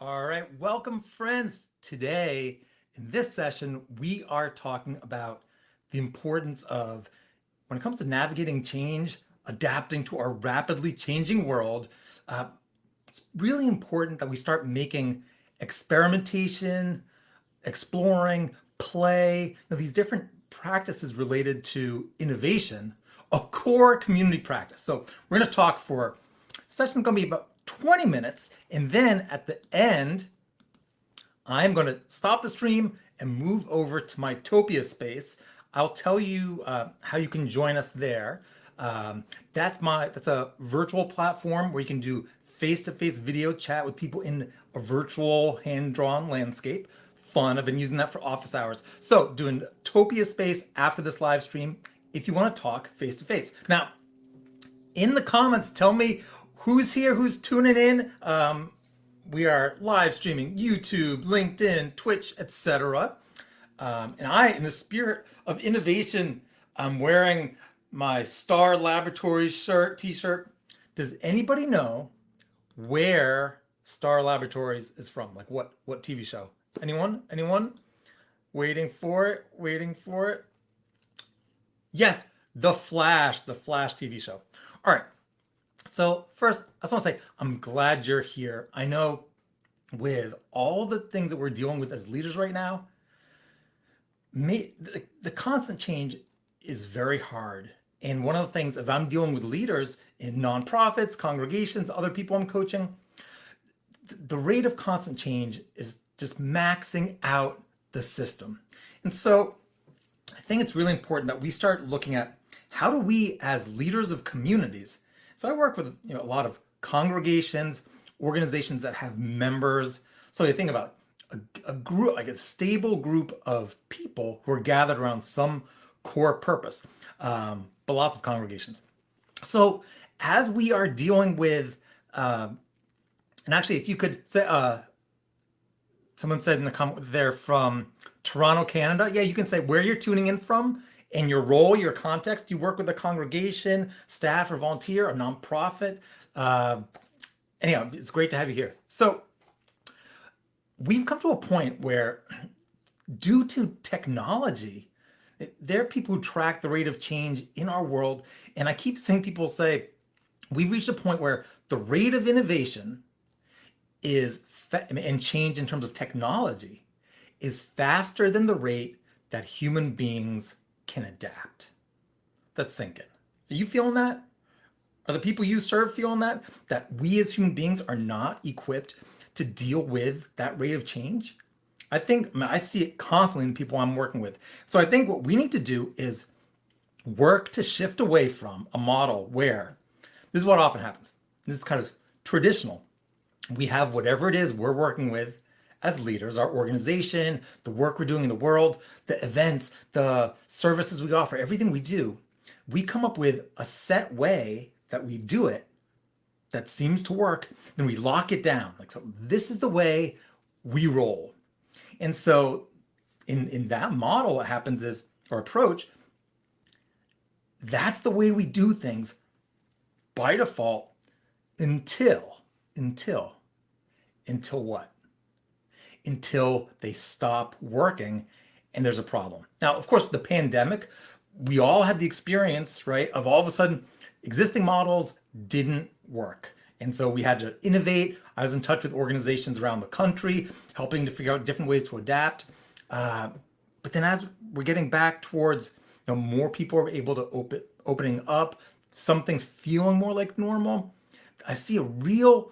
All right, welcome friends. Today, in this session, we are talking about the importance of, when it comes to navigating change, adapting to our rapidly changing world, uh, it's really important that we start making experimentation, exploring, play, these different practices related to innovation, a core community practice. So we're going to talk for session's going to be about 20 minutes, and then at the end, I'm going to stop the stream and move over to my Topia space. I'll tell you how you can join us there. That's a virtual platform where you can do face-to-face video chat with people in a virtual hand-drawn landscape. Fun. I've been using that for office hours. So doing Topia space after this live stream if you want to talk face-to-face. Now, in the comments, tell me who's here, who's tuning in. We are live streaming YouTube, LinkedIn, Twitch, etc. And I, in the spirit of innovation, I'm wearing my Star Laboratories t-shirt. Does anybody know where Star Laboratories is from? Like what TV show? Anyone? Waiting for it. Yes, The Flash TV show. All right. So first, I just want to say, I'm glad you're here. I know with all the things that we're dealing with as leaders right now, the constant change is very hard. And one of the things, as I'm dealing with leaders in nonprofits, congregations, other people I'm coaching, the rate of constant change is just maxing out the system. And so I think it's really important that we start looking at, how do we as leaders of communities. So I work with a lot of congregations, organizations that have members. So you think about a group, like a stable group of people who are gathered around some core purpose, but lots of congregations. So as we are dealing with, and actually, if you could say, someone said in the comment they're from Toronto, Canada. Yeah, you can say where you're tuning in from and your role, your context. You work with a congregation, staff, or volunteer, a nonprofit. Anyhow, it's great to have you here. So we've come to a point where, due to technology, there are people who track the rate of change in our world. And I keep seeing people say, we've reached a point where the rate of innovation and change in terms of technology is faster than the rate that human beings can adapt. That's thinking. Are you feeling that? Are the people you serve feeling that? That we as human beings are not equipped to deal with that rate of change? I see it constantly in the people I'm working with. So I think what we need to do is work to shift away from a model where, this is what often happens. This is kind of traditional. We have whatever it is we're working with as leaders, our organization, the work we're doing in the world, the events, the services we offer, everything we do, we come up with a set way that we do it that seems to work, then we lock it down. Like, so this is the way we roll. And so in that model, what happens is, or approach, that's the way we do things by default until what? Until they stop working and there's a problem. Now, of course, the pandemic, we all had the experience, right, of all of a sudden existing models didn't work. And so we had to innovate. I was in touch with organizations around the country, helping to figure out different ways to adapt. But then as we're getting back towards, more people are able to opening up, some things feeling more like normal, I see a real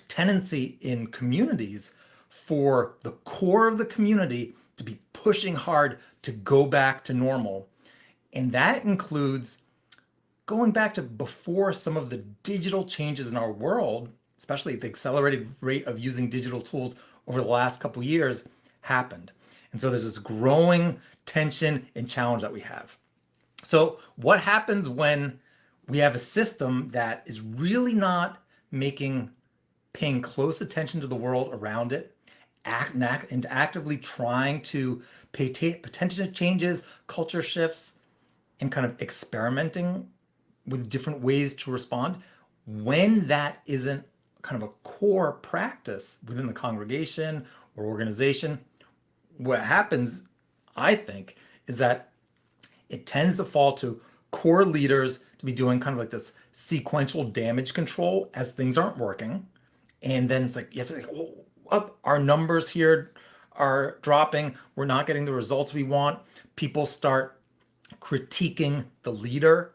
tendency in communities for the core of the community to be pushing hard to go back to normal. And that includes going back to before some of the digital changes in our world, especially the accelerated rate of using digital tools over the last couple of years, happened. And so there's this growing tension and challenge that we have. So what happens when we have a system that is really not paying close attention to the world around it, and actively trying to pay attention to changes, culture shifts, and kind of experimenting with different ways to respond? When that isn't kind of a core practice within the congregation or organization, what happens, I think, is that it tends to fall to core leaders to be doing kind of like this sequential damage control as things aren't working. And then it's like, you have to like, oh, up, our numbers here are dropping. We're not getting the results we want. People start critiquing the leader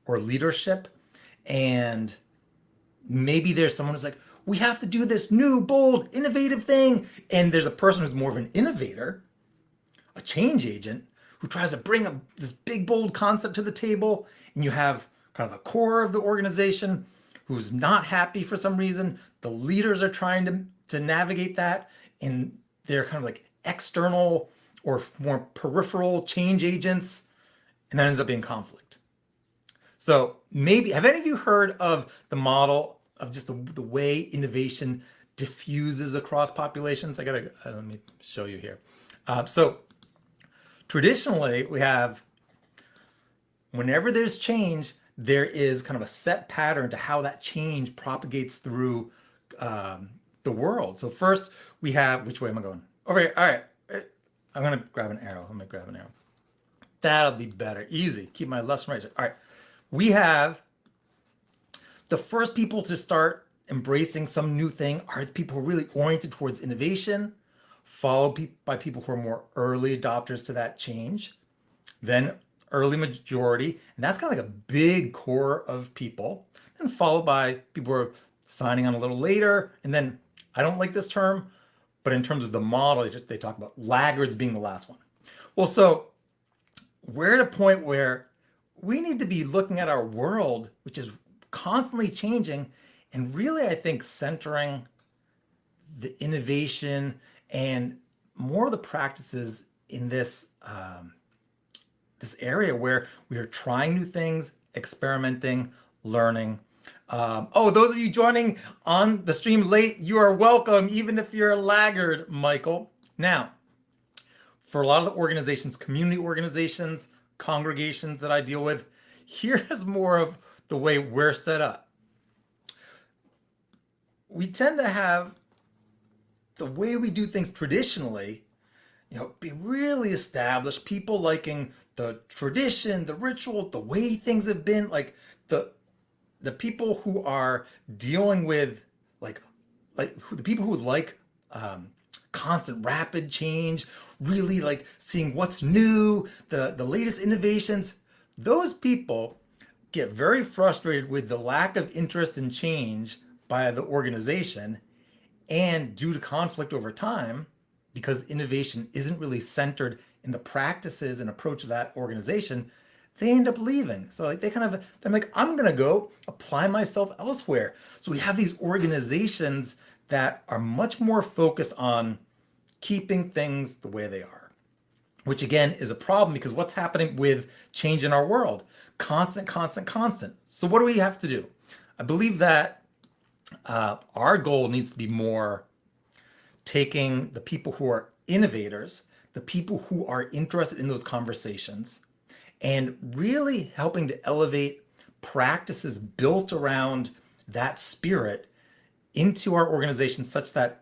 or leadership. And maybe there's someone who's like, we have to do this new, bold, innovative thing. And there's a person who's more of an innovator, a change agent, who tries to bring this big, bold concept to the table. And you have kind of the core of the organization who's not happy for some reason. The leaders are trying to navigate that. And they're kind of like external or more peripheral change agents. And that ends up being conflict. So maybe, have any of you heard of the model of just the way innovation diffuses across populations? Let me show you here. So traditionally, we have, whenever there's change, there is kind of a set pattern to how that change propagates through the world. So first we have, which way am I going? Over here. All right. I'm going to grab an arrow. Let me grab an arrow. That'll be better. Easy. Keep my left and right. All right. We have the first people to start embracing some new thing are the people who are really oriented towards innovation, followed by people who are more early adopters to that change, then early majority, and that's kind of like a big core of people, then followed by people who are signing on a little later, and then, I don't like this term, but in terms of the model, they talk about laggards being the last one. Well, so we're at a point where we need to be looking at our world, which is constantly changing, and really, I think, centering the innovation and more of the practices in this this area where we are trying new things, experimenting, learning. Those of you joining on the stream late, you are welcome, even if you're a laggard, Michael. Now, for a lot of the organizations, community organizations, congregations that I deal with, here's more of the way we're set up. We tend to have the way we do things traditionally, be really established, people liking the tradition, the ritual, the way things have been, like the people who are dealing with the people who like constant rapid change, really like seeing what's new, the latest innovations. Those people get very frustrated with the lack of interest in change by the organization, and due to conflict over time, because innovation isn't really centered in the practices and approach of that organization, they end up leaving. So like they're like, I'm gonna go apply myself elsewhere. So we have these organizations that are much more focused on keeping things the way they are, which again is a problem because what's happening with change in our world? Constant. So what do we have to do? I believe that our goal needs to be more taking the people who are innovators, the people who are interested in those conversations, and really helping to elevate practices built around that spirit into our organization such that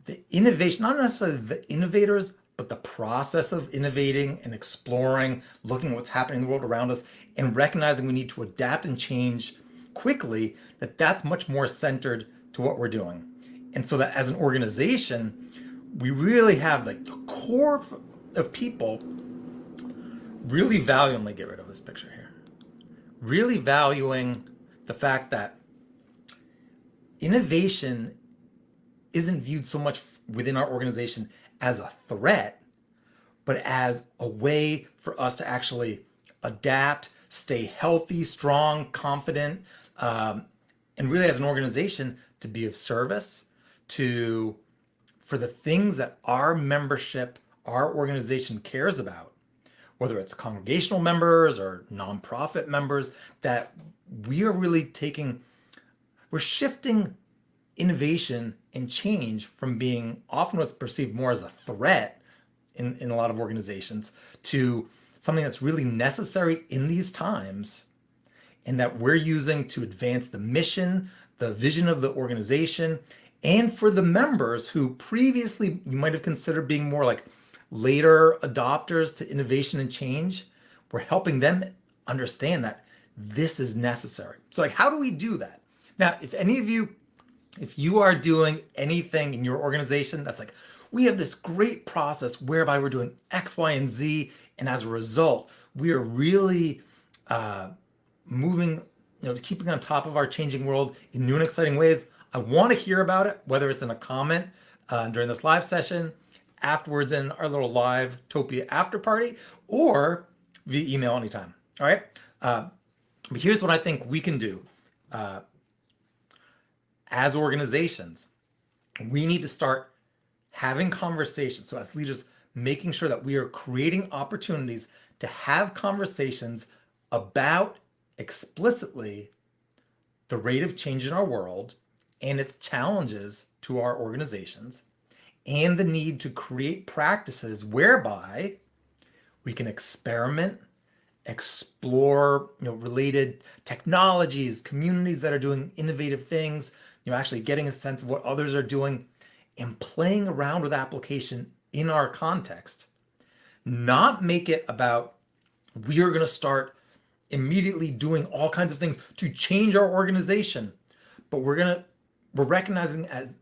the innovation, not necessarily the innovators, but the process of innovating and exploring, looking at what's happening in the world around us, and recognizing we need to adapt and change quickly, that's much more centered to what we're doing. And so that as an organization, we really have like the core of people really valuing, let me get rid of this picture here, really valuing the fact that innovation isn't viewed so much within our organization as a threat, but as a way for us to actually adapt, stay healthy, strong, confident, and really as an organization to be of service for the things that our membership, our organization cares about, whether it's congregational members or nonprofit members, that we are really we're shifting innovation and change from being often what's perceived more as a threat in a lot of organizations to something that's really necessary in these times, and that we're using to advance the mission, the vision of the organization, and for the members who previously you might have considered being more like later adopters to innovation and change. We're helping them understand that this is necessary. So like, how do we do that? Now, if you are doing anything in your organization that's like, we have this great process whereby we're doing X, Y, and Z, and as a result, we are really moving, keeping on top of our changing world in new and exciting ways. I want to hear about it, whether it's in a comment during this live session, afterwards in our little live Topia after party, or via email anytime. All right. But here's what I think we can do as organizations. We need to start having conversations. So as leaders, making sure that we are creating opportunities to have conversations about explicitly the rate of change in our world and its challenges to our organizations, and the need to create practices whereby we can experiment, explore related technologies, communities that are doing innovative things, actually getting a sense of what others are doing and playing around with application in our context. Not make it about we are going to start immediately doing all kinds of things to change our organization, but we're recognizing as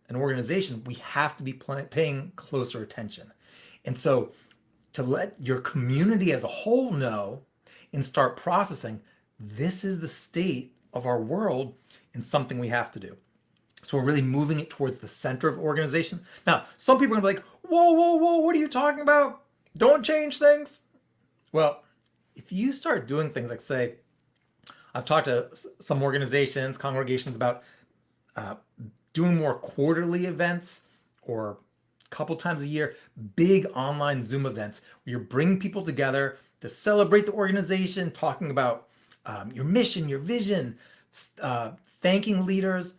an organization, we have to be paying closer attention. And so to let your community as a whole know and start processing, this is the state of our world and something we have to do. So we're really moving it towards the center of the organization. Now, some people are gonna be like, whoa, what are you talking about? Don't change things. Well, if you start doing things like, say, I've talked to some organizations, congregations about doing more quarterly events or a couple times a year, big online Zoom events where you're bringing people together to celebrate the organization, talking about your mission, your vision, thanking leaders,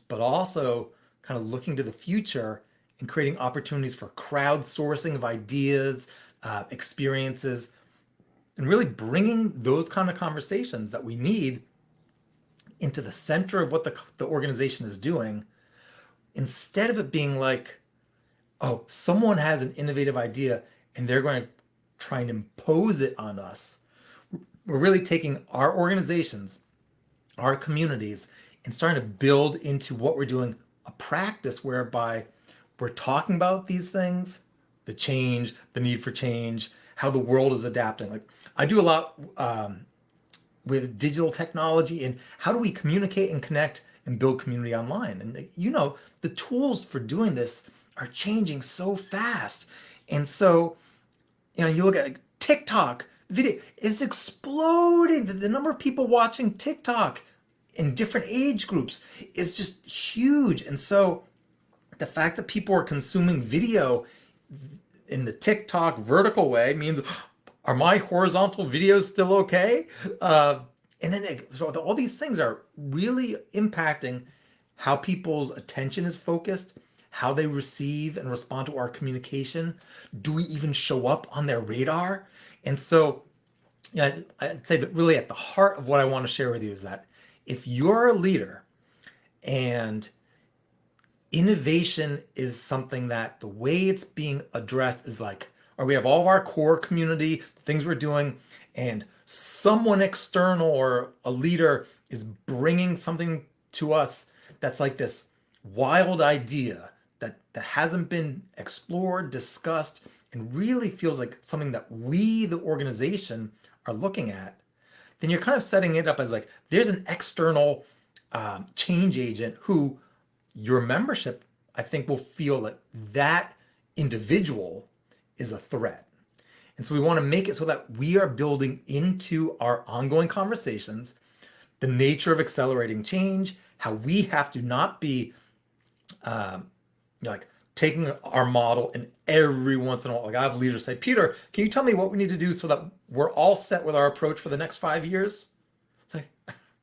but also kind of looking to the future and creating opportunities for crowdsourcing of ideas, experiences, and really bringing those kind of conversations that we need into the center of what the organization is doing, instead of it being like, oh, someone has an innovative idea and they're going to try and impose it on us. We're really taking our organizations, our communities, and starting to build into what we're doing a practice whereby we're talking about these things, the change, the need for change, how the world is adapting. Like I do a lot with digital technology and how do we communicate and connect and build community online. And the tools for doing this are changing so fast. And so, you look at like, TikTok video is exploding. The number of people watching TikTok in different age groups is just huge. And so the fact that people are consuming video in the TikTok vertical way means, are my horizontal videos still okay? And then so all these things are really impacting how people's attention is focused, how they receive and respond to our communication. Do we even show up on their radar? And so I'd say that really at the heart of what I want to share with you is that if you're a leader and innovation is something that the way it's being addressed is like, or we have all of our core community, things we're doing, and someone external or a leader is bringing something to us that's like this wild idea that hasn't been explored, discussed, and really feels like something that we, the organization, are looking at, then you're kind of setting it up as like, there's an external change agent who your membership, I think, will feel that that individual is a threat. And so we want to make it so that we are building into our ongoing conversations the nature of accelerating change, how we have to not be like taking our model and every once in a while, like I have leaders say, Peter, can you tell me what we need to do so that we're all set with our approach for the next 5 years? It's like,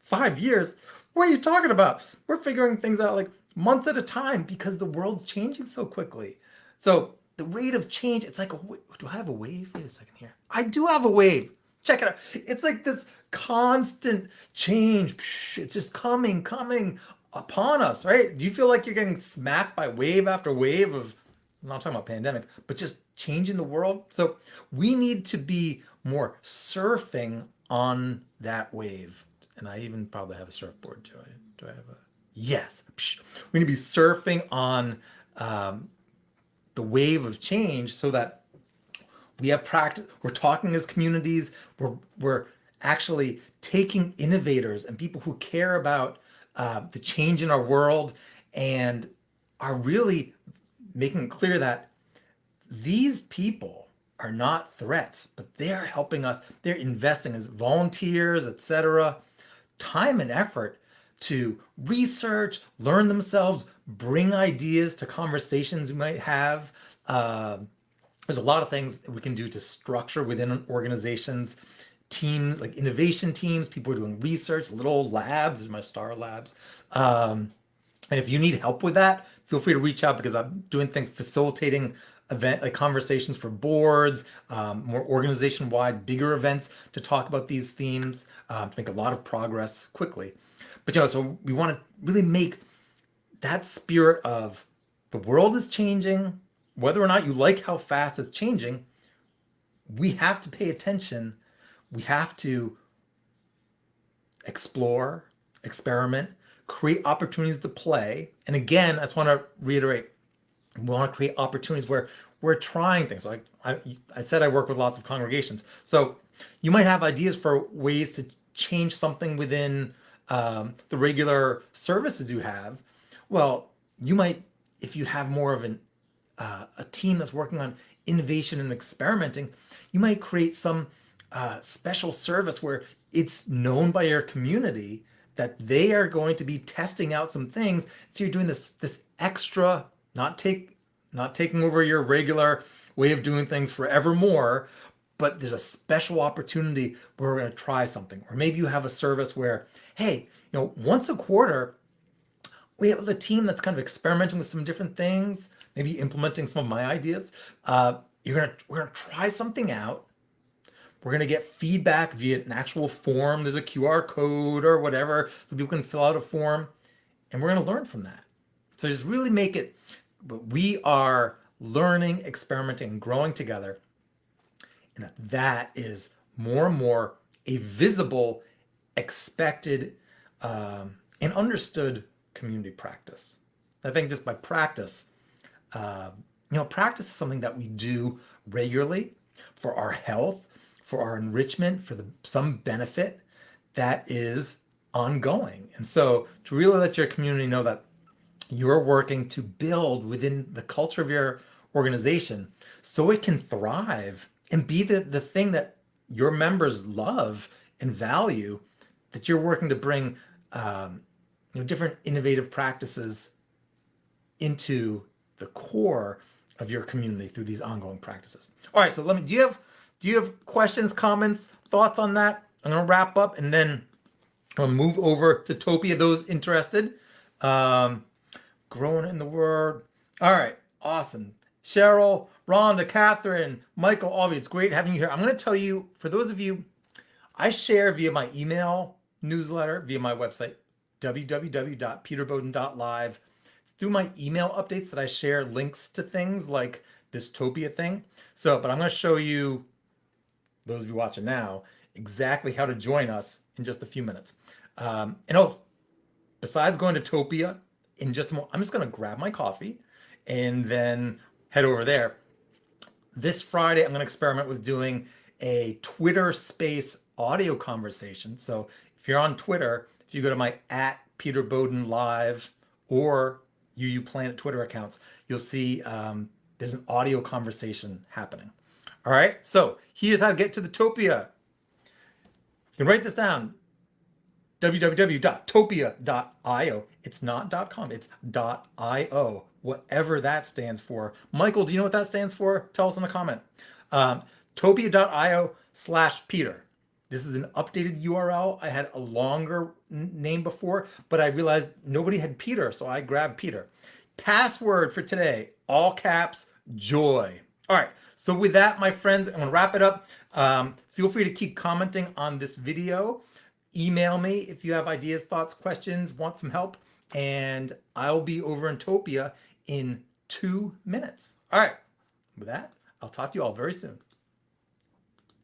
5 years? What are you talking about? We're figuring things out like months at a time because the world's changing so quickly. So the rate of change, it's like, do I have a wave? Wait a second here. I do have a wave. Check it out. It's like this constant change. It's just coming upon us, right? Do you feel like you're getting smacked by wave after wave of, I'm not talking about pandemic, but just changing the world? So we need to be more surfing on that wave. And I even probably have a surfboard. Do I have a? Yes. We need to be surfing on the wave of change so that we have practice. We're talking as communities. We're actually taking innovators and people who care about the change in our world and are really making it clear that these people are not threats, but they're helping us. They're investing as volunteers, etc., time and effort to research, learn themselves, bring ideas to conversations we might have. There's a lot of things we can do to structure within organizations, teams like innovation teams, people are doing research, little labs, there's my star labs. And if you need help with that, feel free to reach out because I'm doing things facilitating event like conversations for boards, more organization-wide, bigger events to talk about these themes to make a lot of progress quickly. But so we want to really make that spirit of the world is changing, whether or not you like how fast it's changing, we have to pay attention. We have to explore, experiment, create opportunities to play. And again, I just want to reiterate, we want to create opportunities where we're trying things. Like I said, I work with lots of congregations. So you might have ideas for ways to change something within the regular services you have. Well, you might, if you have more of a team that's working on innovation and experimenting, you might create some special service where it's known by your community that they are going to be testing out some things. So you're doing this extra, not taking over your regular way of doing things forevermore, but there's a special opportunity where we're going to try something. Or maybe you have a service where, hey, once a quarter, we have a team that's kind of experimenting with some different things, maybe implementing some of my ideas. We're gonna try something out. We're gonna get feedback via an actual form. There's a QR code or whatever, so people can fill out a form, and we're gonna learn from that. So just really make it, but we are learning, experimenting, and growing together, and that is more and more a visible, expected, and understood community practice. I think just by practice, practice is something that we do regularly for our health, for our enrichment, for some benefit that is ongoing. And so to really let your community know that you're working to build within the culture of your organization so it can thrive and be the thing that your members love and value, that you're working to bring different innovative practices into the core of your community through these ongoing practices. All right, so do you have questions, comments, thoughts on that? I'm gonna wrap up and then I'll move over to Topia, those interested. Growing in the Word. All right, awesome. Cheryl, Rhonda, Catherine, Michael, Avi, it's great having you here. I'm gonna tell you, for those of you, I share via my email newsletter, via my website, www.peterbowden.live. It's through my email updates that I share links to things like this Topia thing. So, but I'm going to show you, those of you watching now, exactly how to join us in just a few minutes. Besides going to Topia in just a moment, I'm just going to grab my coffee and then head over there. This Friday, I'm going to experiment with doing a Twitter space audio conversation. So if you're on Twitter, if you go to my @PeterBowdenLive or UU Planet Twitter accounts, you'll see there's an audio conversation happening. All right, so here's how to get to the Topia. You can write this down, www.topia.io. It's not .com, it's .io, whatever that stands for. Michael, do you know what that stands for? Tell us in a comment. Topia.io/Peter. This is an updated URL. I had a longer name before, but I realized nobody had Peter, so I grabbed Peter. Password for today, all caps, joy. All right, so with that, my friends, I'm gonna wrap it up. Feel free to keep commenting on this video. Email me if you have ideas, thoughts, questions, want some help, and I'll be over in Topia in 2 minutes. All right, with that, I'll talk to you all very soon.